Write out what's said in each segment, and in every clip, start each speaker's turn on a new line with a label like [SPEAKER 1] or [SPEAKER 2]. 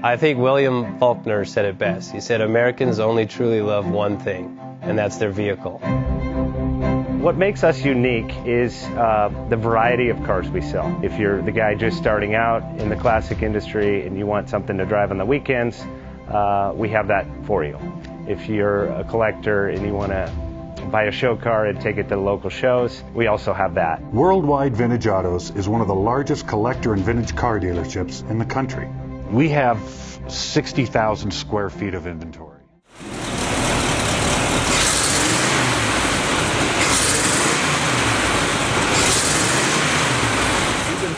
[SPEAKER 1] I think William Faulkner said it best. He said, Americans only truly love one thing, and that's their vehicle.
[SPEAKER 2] What makes us unique is the variety of cars we sell. If you're the guy just starting out in the classic industry and you want something to drive on the weekends, we have that for you. If you're a collector and you want to buy a show car and take it to the local shows, we also have that.
[SPEAKER 3] Worldwide Vintage Autos is one of the largest collector and vintage car dealerships in the country. We have 60,000 square feet of inventory.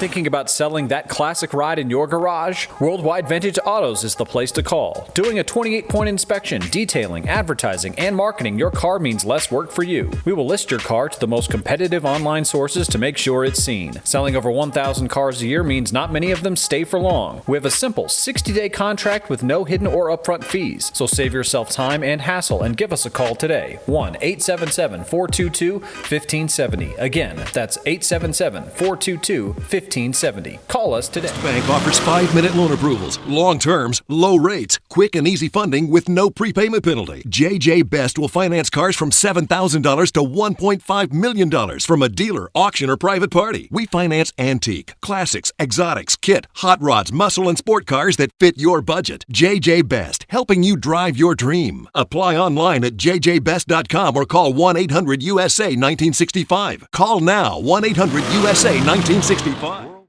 [SPEAKER 4] Thinking about selling that classic ride in your garage? Worldwide Vintage Autos is the place to call. Doing a 28-point inspection, detailing, advertising, and marketing your car means less work for you. We will list your car to the most competitive online sources to make sure it's seen. Selling over 1,000 cars a year means not many of them stay for long. We have a simple 60-day contract with no hidden or upfront fees. So save yourself time and hassle and give us a call today. 1-877-422-1570. Again, that's 877-422-1570. Call us today.
[SPEAKER 5] Bank offers 5-minute loan approvals, long terms, low rates, quick and easy funding with no prepayment penalty. JJ Best will finance cars from $7,000 to $1.5 million from a dealer, auction, or private party. We finance antique, classics, exotics, kit, hot rods, muscle, and sport cars that fit your budget. JJ Best, helping you drive your dream. Apply online at jjbest.com or call 1-800-USA-1965. Call now, 1-800-USA-1965.